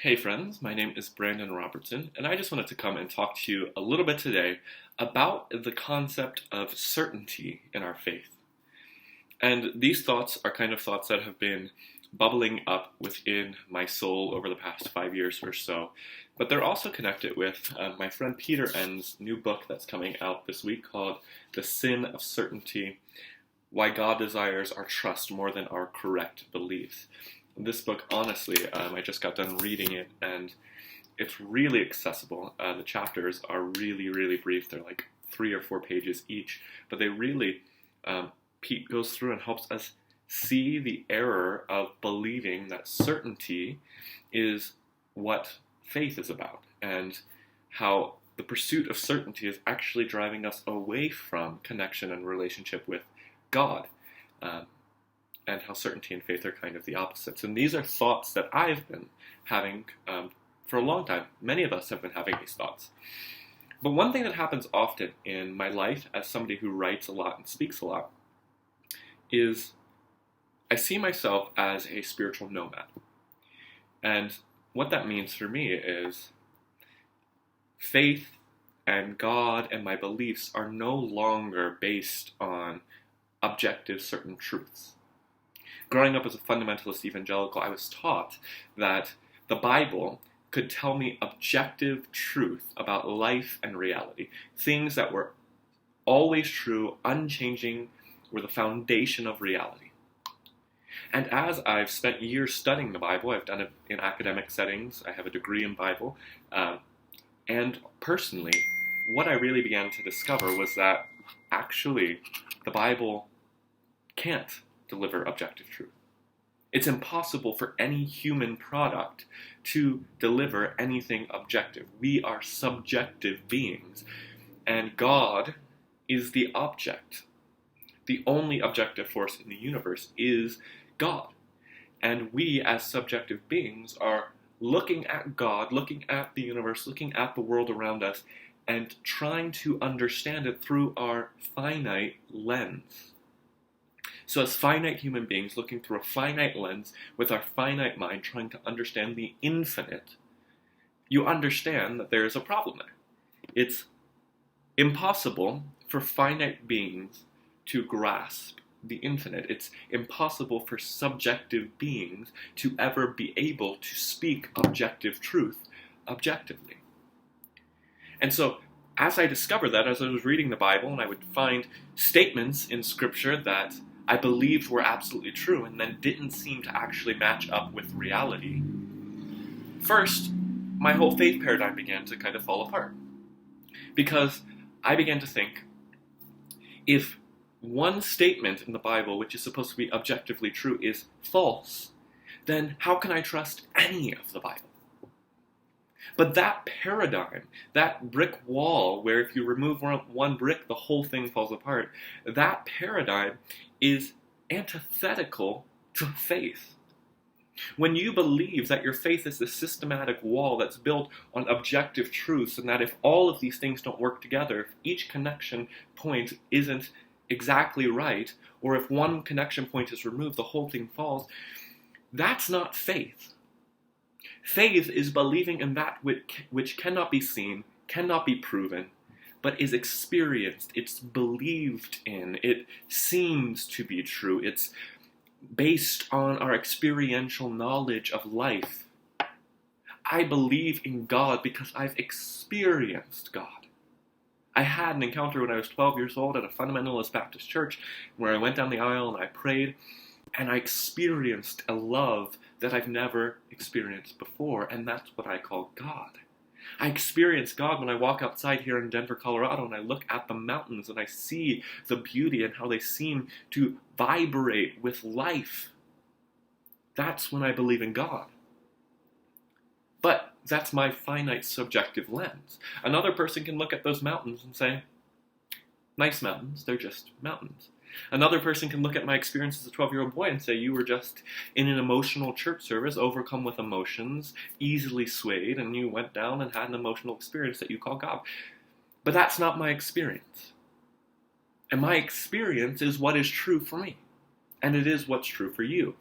Hey friends, my name is Brandan Robertson, and I just wanted to come and talk to you a little bit today about the concept of certainty in our faith. And these thoughts are kind of thoughts that have been bubbling up within my soul over the past 5 years or so. But they're also connected with my friend Peter N's new book that's coming out this week called The Sin of Certainty: Why God Desires Our Trust More Than Our Correct Beliefs. This book, honestly, I just got done reading it, and it's really accessible. The chapters are really, really brief. They're like 3 or 4 pages each, but they really, Pete goes through and helps us see the error of believing that certainty is what faith is about, and how the pursuit of certainty is actually driving us away from connection and relationship with God. And how certainty and faith are kind of the opposites. And these are thoughts that I've been having for a long time. Many of us have been having these thoughts. But one thing that happens often in my life as somebody who writes a lot and speaks a lot is I see myself as a spiritual nomad. And what that means for me is faith and God and my beliefs are no longer based on objective certain truths. Growing up as a fundamentalist evangelical, I was taught that the Bible could tell me objective truth about life and reality. Things that were always true, unchanging, were the foundation of reality. And as I've spent years studying the Bible, I've done it in academic settings, I have a degree in Bible, and personally, what I really began to discover was that actually the Bible can't deliver objective truth. It's impossible for any human product to deliver anything objective. We are subjective beings, and God is the object. The only objective force in the universe is God. And we, as subjective beings, are looking at God, looking at the universe, looking at the world around us, and trying to understand it through our finite lens. So as finite human beings looking through a finite lens with our finite mind trying to understand the infinite, you understand that there is a problem there. It's impossible for finite beings to grasp the infinite. It's impossible for subjective beings to ever be able to speak objective truth objectively. And so as I discovered that, as I was reading the Bible, and I would find statements in Scripture that I believed were absolutely true and then didn't seem to actually match up with reality, first, my whole faith paradigm began to kind of fall apart. Because I began to think, if one statement in the Bible, which is supposed to be objectively true, is false, then how can I trust any of the Bible? But that paradigm, that brick wall where if you remove one brick, the whole thing falls apart, that paradigm is antithetical to faith. When you believe that your faith is this systematic wall that's built on objective truths, and that if all of these things don't work together, if each connection point isn't exactly right, or if one connection point is removed, the whole thing falls, that's not faith. Faith is believing in that which cannot be seen, cannot be proven, but is experienced, it's believed in, it seems to be true, it's based on our experiential knowledge of life. I believe in God because I've experienced God. I had an encounter when I was 12 years old at a fundamentalist Baptist church where I went down the aisle and I prayed, and I experienced a love that I've never experienced before, and that's what I call God. I experience God when I walk outside here in Denver, Colorado, and I look at the mountains and I see the beauty and how they seem to vibrate with life. That's when I believe in God. But that's my finite subjective lens. Another person can look at those mountains and say, nice mountains, they're just mountains. Another person can look at my experience as a 12-year-old boy and say, you were just in an emotional church service, overcome with emotions, easily swayed, and you went down and had an emotional experience that you call God. But that's not my experience. And my experience is what is true for me. And it is what's true for you.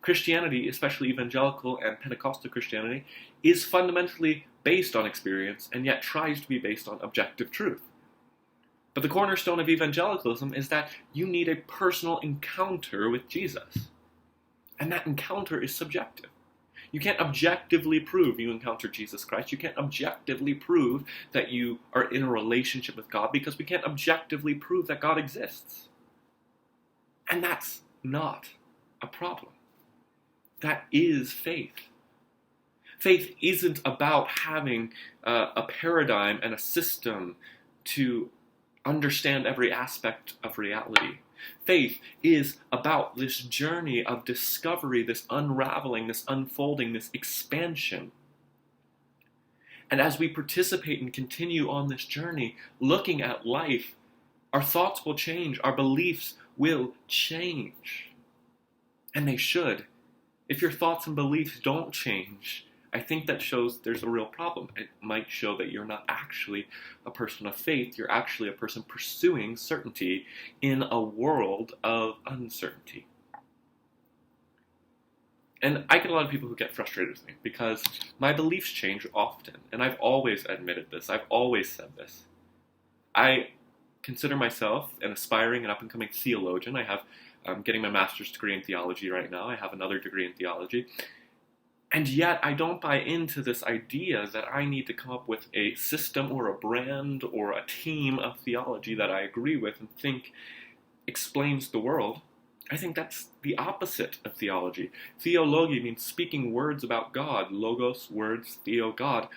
Christianity, especially evangelical and Pentecostal Christianity, is fundamentally based on experience and yet tries to be based on objective truth. But the cornerstone of evangelicalism is that you need a personal encounter with Jesus. And that encounter is subjective. You can't objectively prove you encountered Jesus Christ. You can't objectively prove that you are in a relationship with God because we can't objectively prove that God exists. And that's not a problem. That is faith. Faith isn't about having a paradigm and a system to understand every aspect of reality. Faith is about this journey of discovery, this unraveling, this unfolding, this expansion. And as we participate and continue on this journey, looking at life, our thoughts will change, our beliefs will change. And they should. If your thoughts and beliefs don't change, I think that shows there's a real problem. It might show that you're not actually a person of faith. You're actually a person pursuing certainty in a world of uncertainty. And I get a lot of people who get frustrated with me because my beliefs change often. And I've always admitted this. I've always said this. I consider myself an aspiring and up-and-coming theologian. I'm getting my master's degree in theology right now. I have another degree in theology. And yet, I don't buy into this idea that I need to come up with a system or a brand or a team of theology that I agree with and think explains the world. I think that's the opposite of theology. Theology means speaking words about God. Logos, words, theo, God.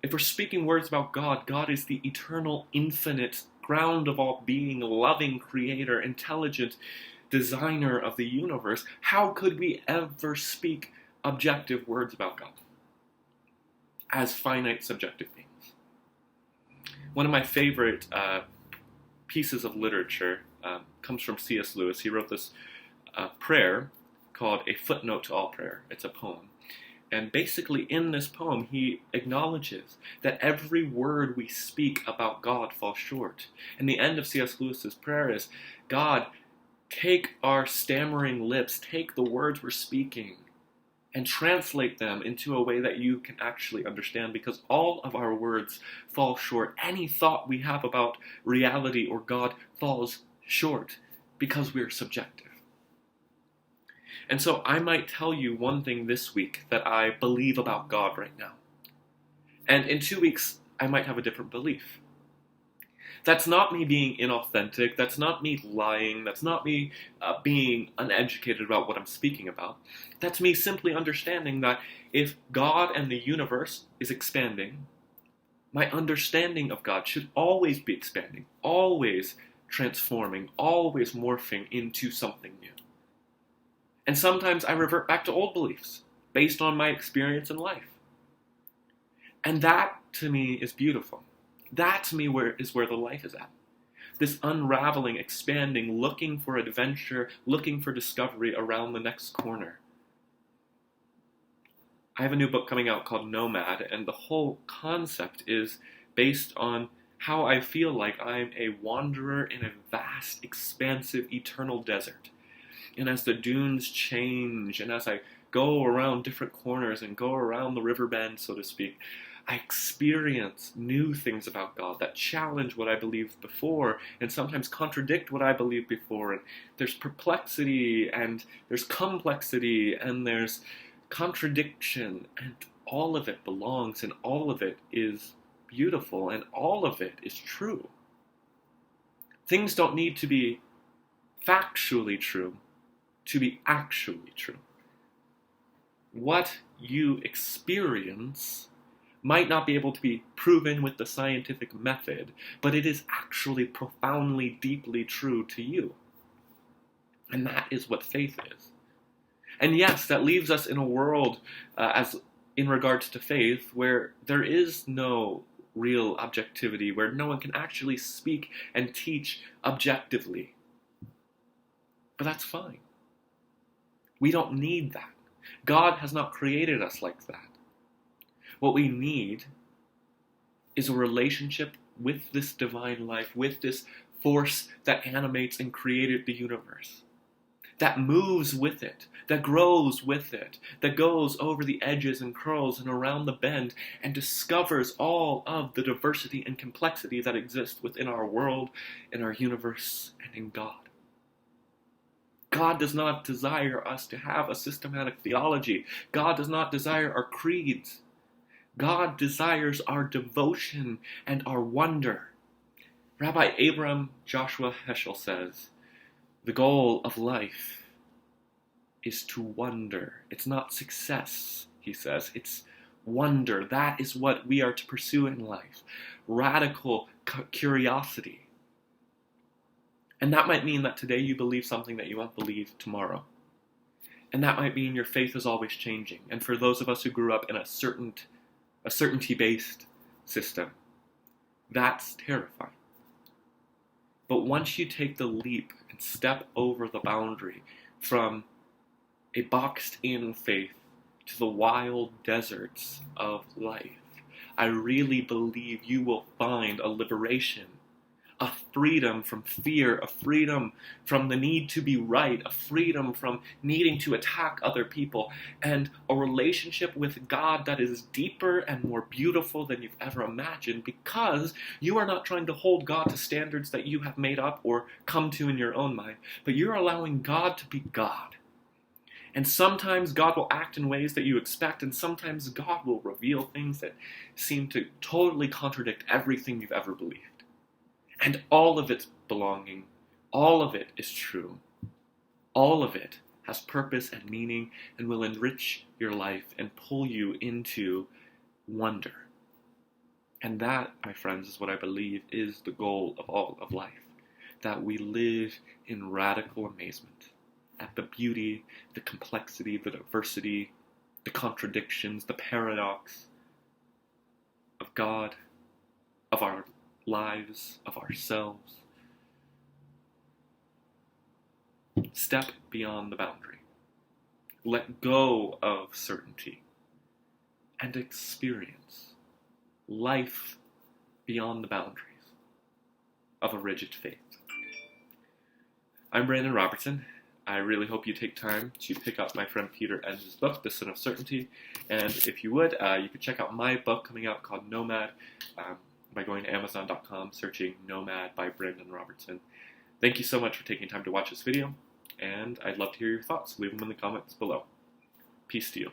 If we're speaking words about God, God is the eternal, infinite, ground of all being, loving creator, intelligent designer of the universe. How could we ever speak objective words about God as finite subjective beings? One of my favorite pieces of literature comes from C.S. Lewis. He wrote this prayer called A Footnote to All Prayer. It's a poem. And basically in this poem, he acknowledges that every word we speak about God falls short. And the end of C.S. Lewis's prayer is, God, take our stammering lips, take the words we're speaking, and translate them into a way that you can actually understand, because all of our words fall short. Any thought we have about reality or God falls short because we're subjective. And so I might tell you one thing this week that I believe about God right now. And in 2 weeks, I might have a different belief. That's not me being inauthentic. That's not me lying. That's not me being uneducated about what I'm speaking about. That's me simply understanding that if God and the universe is expanding, my understanding of God should always be expanding, always transforming, always morphing into something new. And sometimes I revert back to old beliefs based on my experience in life. And that, to me, is beautiful. That, to me, is where the life is at. This unraveling, expanding, looking for adventure, looking for discovery around the next corner. I have a new book coming out called Nomad, and the whole concept is based on how I feel like I'm a wanderer in a vast, expansive, eternal desert. And as the dunes change, and as I go around different corners and go around the river bend, so to speak, I experience new things about God that challenge what I believed before and sometimes contradict what I believed before. And there's perplexity and there's complexity and there's contradiction, and all of it belongs and all of it is beautiful and all of it is true. Things don't need to be factually true to be actually true. What you experience might not be able to be proven with the scientific method, but it is actually profoundly, deeply true to you. And that is what faith is. And yes, that leaves us in a world, as in regards to faith, where there is no real objectivity, where no one can actually speak and teach objectively. But that's fine. We don't need that. God has not created us like that. What we need is a relationship with this divine life, with this force that animates and created the universe. that moves with it, that grows with it, that goes over the edges and curls and around the bend and discovers all of the diversity and complexity that exists within our world, in our universe, and in God. God does not desire us to have a systematic theology. God does not desire our creeds. God desires our devotion and our wonder. Rabbi Abram Joshua Heschel says, the goal of life is to wonder. It's not success, he says. It's wonder. That is what we are to pursue in life. Radical curiosity. And that might mean that today you believe something that you won't believe tomorrow. And that might mean your faith is always changing. And for those of us who grew up in a certainty-based system, that's terrifying. But once you take the leap and step over the boundary from a boxed-in faith to the wild deserts of life, I really believe you will find a liberation, a freedom from fear, a freedom from the need to be right, a freedom from needing to attack other people, and a relationship with God that is deeper and more beautiful than you've ever imagined, because you are not trying to hold God to standards that you have made up or come to in your own mind, but you're allowing God to be God. And sometimes God will act in ways that you expect, and sometimes God will reveal things that seem to totally contradict everything you've ever believed. And all of it's belonging, all of it is true, all of it has purpose and meaning and will enrich your life and pull you into wonder. And that, my friends, is what I believe is the goal of all of life, that we live in radical amazement at the beauty, the complexity, the diversity, the contradictions, the paradox of God, of our lives, of ourselves. Step beyond the boundary. Let go of certainty and experience life beyond the boundaries of a rigid faith. I'm Brandan Robertson. I really hope you take time to pick up my friend Peter Enns' book, The Sin of Certainty. And if you would, you could check out my book coming out called Nomad by going to Amazon.com, searching Nomad by Brandan Robertson. Thank you so much for taking time to watch this video, and I'd love to hear your thoughts. Leave them in the comments below. Peace to you.